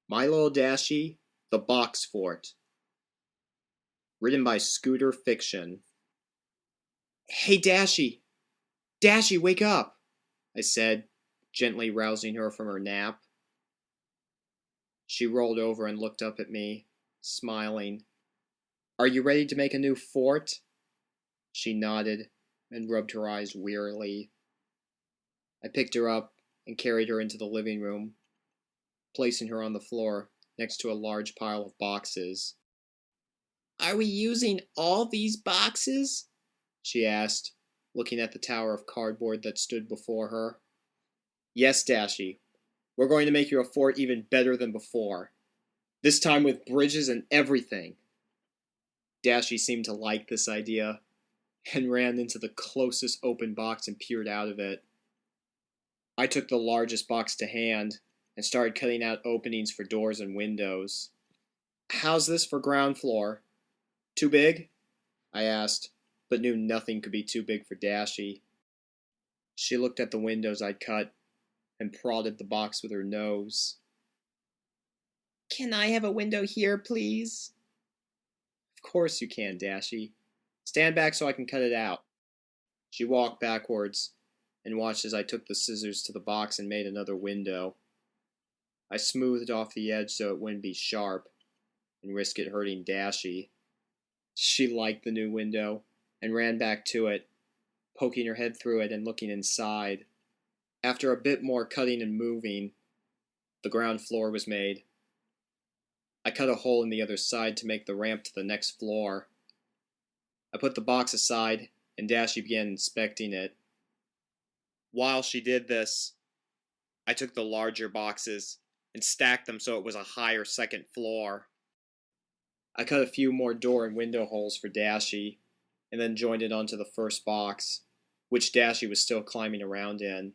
My Little Dashie, The Box Fort. Written by Scooter Fiction. Hey, Dashie! Dashie, wake up! I said, gently rousing her from her nap. She rolled over and looked up at me, smiling. Are you ready to make a new fort? She nodded and rubbed her eyes wearily. I picked her up and carried her into the living room, placing her on the floor next to a large pile of boxes. Are we using all these boxes? She asked, looking at the tower of cardboard that stood before her. Yes, Dashie. We're going to make your fort even better than before. This time with bridges and everything. Dashie seemed to like this idea and ran into the closest open box and peered out of it. I took the largest box to hand and started cutting out openings for doors and windows. How's this for ground floor? Too big? I asked, but knew nothing could be too big for Dashie. She looked at the windows I'd cut and prodded the box with her nose. Can I have a window here, please? Of course you can, Dashie. Stand back so I can cut it out. She walked backwards and watched as I took the scissors to the box and made another window. I smoothed off the edge so it wouldn't be sharp and risk it hurting Dashie. She liked the new window and ran back to it, poking her head through it and looking inside. After a bit more cutting and moving, the ground floor was made. I cut a hole in the other side to make the ramp to the next floor. I put the box aside and Dashie began inspecting it. While she did this, I took the larger boxes and stacked them so it was a higher second floor. I cut a few more door and window holes for Dashie, and then joined it onto the first box, which Dashie was still climbing around in.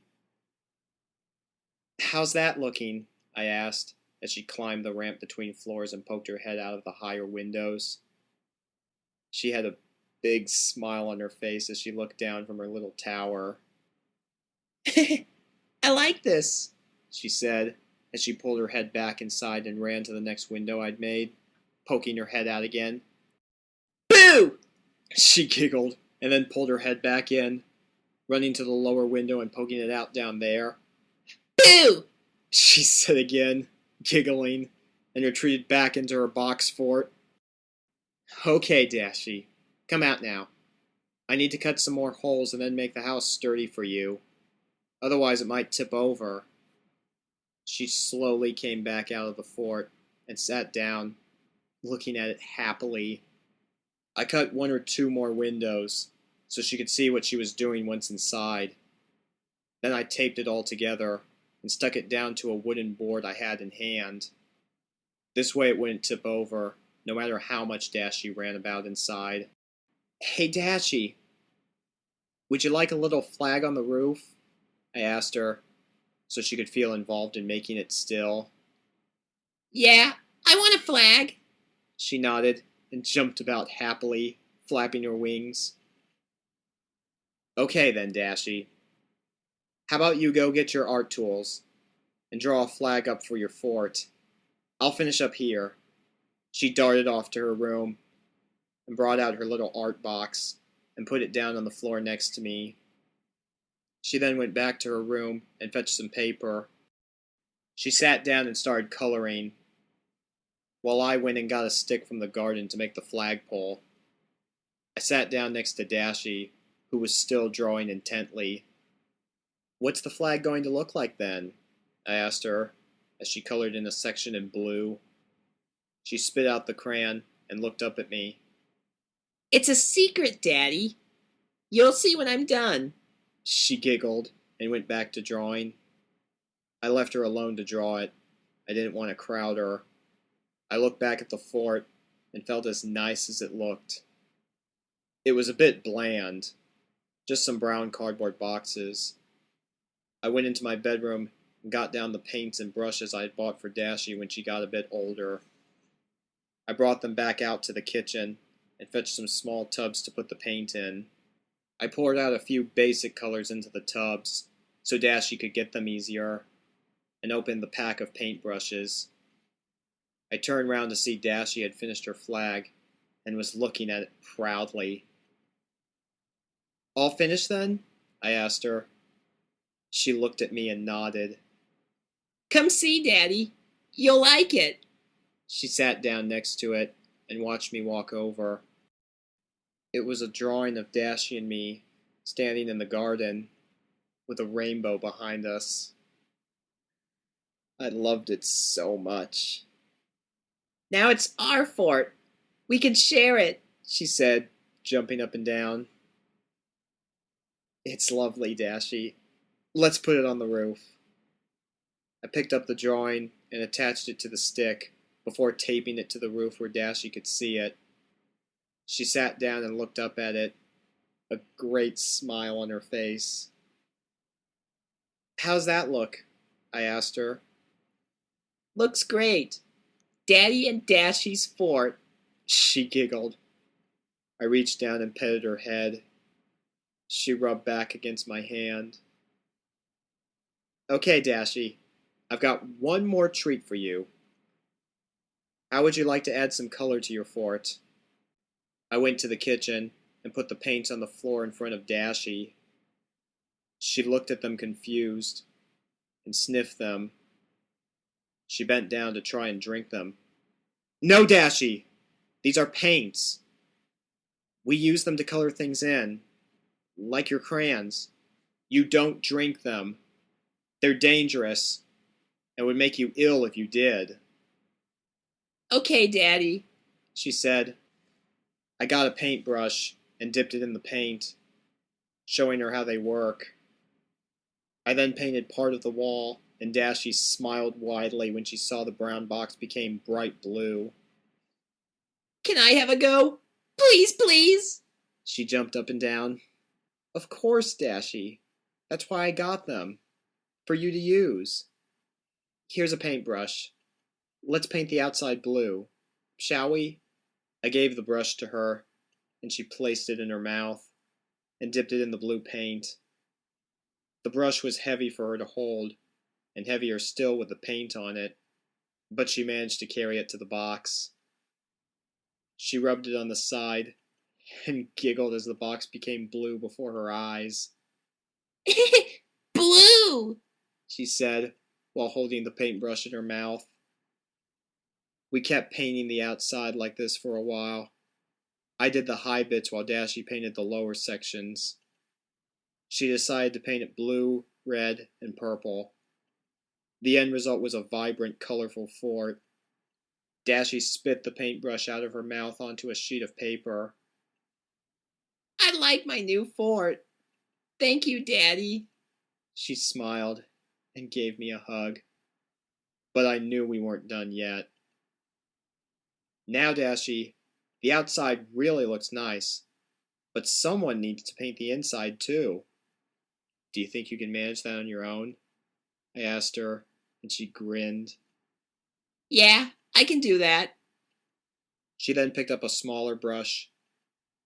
How's that looking? I asked, as she climbed the ramp between floors and poked her head out of the higher windows. She had a big smile on her face as she looked down from her little tower. I like this, she said, as she pulled her head back inside and ran to the next window I'd made, poking her head out again. Boo! She giggled, and then pulled her head back in, running to the lower window and poking it out down there. Boo! She said again, giggling, and retreated back into her box fort. Okay, Dashie, come out now. I need to cut some more holes and then make the house sturdy for you. Otherwise it might tip over. She slowly came back out of the fort and sat down, looking at it happily. I cut one or two more windows so she could see what she was doing once inside. Then I taped it all together and stuck it down to a wooden board I had in hand. This way it wouldn't tip over, no matter how much Dashie ran about inside. Hey, Dashie, would you like a little flag on the roof? I asked her, so she could feel involved in making it still. Yeah, I want a flag. She nodded and jumped about happily, flapping her wings. Okay then, Dashie. How about you go get your art tools and draw a flag up for your fort? I'll finish up here. She darted off to her room and brought out her little art box and put it down on the floor next to me. She then went back to her room and fetched some paper. She sat down and started coloring, while I went and got a stick from the garden to make the flagpole. I sat down next to Dashie, who was still drawing intently. What's the flag going to look like then? I asked her, as she colored in a section in blue. She spit out the crayon and looked up at me. It's a secret, Daddy. You'll see when I'm done. She giggled and went back to drawing. I left her alone to draw it. I didn't want to crowd her. I looked back at the fort and felt as nice as it looked. It was a bit bland, just some brown cardboard boxes. I went into my bedroom and got down the paints and brushes I had bought for Dashie when she got a bit older. I brought them back out to the kitchen and fetched some small tubs to put the paint in. I poured out a few basic colors into the tubs so Dashie could get them easier, and opened the pack of paintbrushes. I turned round to see Dashie had finished her flag and was looking at it proudly. All finished then? I asked her. She looked at me and nodded. Come see, Daddy. You'll like it. She sat down next to it and watched me walk over. It was a drawing of Dashie and me standing in the garden with a rainbow behind us. I loved it so much. Now it's our fort. We can share it, she said, jumping up and down. It's lovely, Dashie. Let's put it on the roof. I picked up the drawing and attached it to the stick before taping it to the roof where Dashie could see it. She sat down and looked up at it, a great smile on her face. How's that look? I asked her. Looks great. Daddy and Dashie's fort. She giggled. I reached down and petted her head. She rubbed back against my hand. Okay, Dashie, I've got one more treat for you. How would you like to add some color to your fort? I went to the kitchen and put the paints on the floor in front of Dashie. She looked at them confused and sniffed them. She bent down to try and drink them. No, Dashie! These are paints. We use them to color things in, like your crayons. You don't drink them. They're dangerous and would make you ill if you did. Okay, Daddy, she said. I got a paintbrush and dipped it in the paint, showing her how they work. I then painted part of the wall, and Dashie smiled widely when she saw the brown box became bright blue. Can I have a go? Please, please! She jumped up and down. Of course, Dashie. That's why I got them. For you to use. Here's a paintbrush. Let's paint the outside blue. Shall we? I gave the brush to her, and she placed it in her mouth and dipped it in the blue paint. The brush was heavy for her to hold, and heavier still with the paint on it, but she managed to carry it to the box. She rubbed it on the side and giggled as the box became blue before her eyes. Blue! She said, while holding the paintbrush in her mouth. We kept painting the outside like this for a while. I did the high bits while Dashie painted the lower sections. She decided to paint it blue, red, and purple. The end result was a vibrant, colorful fort. Dashie spit the paintbrush out of her mouth onto a sheet of paper. I like my new fort. Thank you, Daddy. She smiled and gave me a hug. But I knew we weren't done yet. Now, Dashie, the outside really looks nice, but someone needs to paint the inside too. Do you think you can manage that on your own? I asked her, and she grinned. Yeah, I can do that. She then picked up a smaller brush,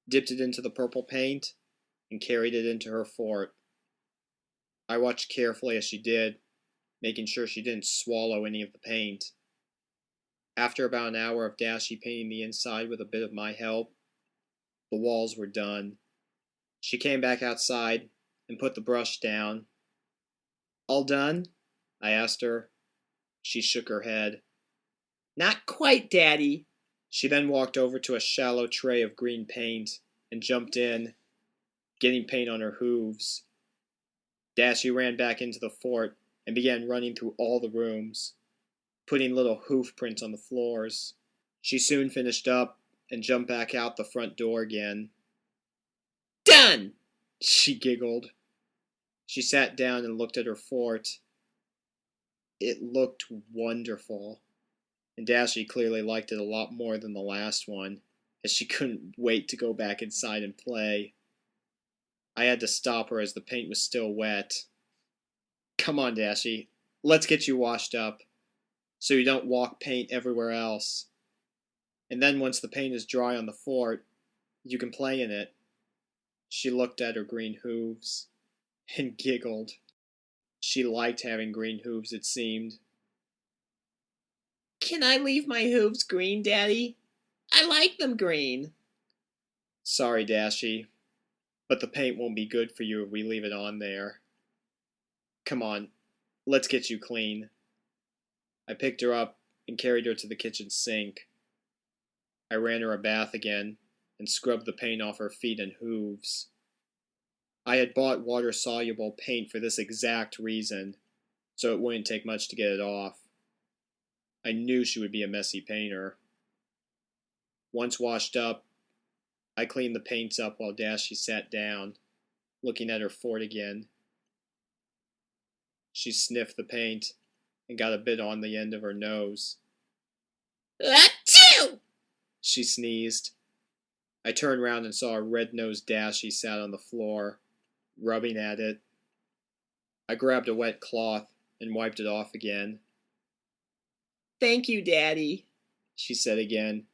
dipped it into the purple paint, and carried it into her fort. I watched carefully as she did, making sure she didn't swallow any of the paint. After about an hour of Dashie painting the inside with a bit of my help, the walls were done. She came back outside and put the brush down. All done? I asked her. She shook her head. Not quite, Daddy. She then walked over to a shallow tray of green paint and jumped in, getting paint on her hooves. Dashie ran back into the fort and began running through all the rooms, putting little hoof prints on the floors. She soon finished up and jumped back out the front door again. Done! She giggled. She sat down and looked at her fort. It looked wonderful, and Dashie clearly liked it a lot more than the last one, as she couldn't wait to go back inside and play. I had to stop her as the paint was still wet. Come on, Dashie, let's get you washed up, so you don't walk paint everywhere else. And then once the paint is dry on the fort, you can play in it. She looked at her green hooves and giggled. She liked having green hooves, it seemed. Can I leave my hooves green, Daddy? I like them green. Sorry, Dashie, but the paint won't be good for you if we leave it on there. Come on, let's get you clean. I picked her up and carried her to the kitchen sink. I ran her a bath again and scrubbed the paint off her feet and hooves. I had bought water-soluble paint for this exact reason, so it wouldn't take much to get it off. I knew she would be a messy painter. Once washed up, I cleaned the paints up while Dashie sat down, looking at her fort again. She sniffed the paint and got a bit on the end of her nose. Achoo! She sneezed. I turned round and saw a red-nosed Dashie sat on the floor, rubbing at it. I grabbed a wet cloth and wiped it off again. Thank you, Daddy, she said again,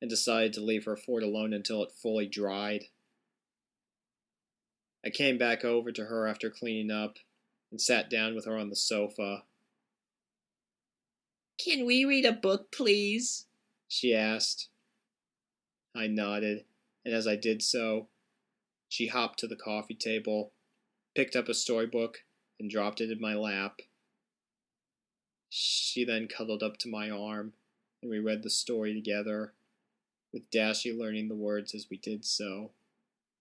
and decided to leave her fort alone until it fully dried. I came back over to her after cleaning up and sat down with her on the sofa. Can we read a book, please? She asked. I nodded, and as I did so, she hopped to the coffee table, picked up a storybook, and dropped it in my lap. She then cuddled up to my arm, and we read the story together, with Dashie learning the words as we did so.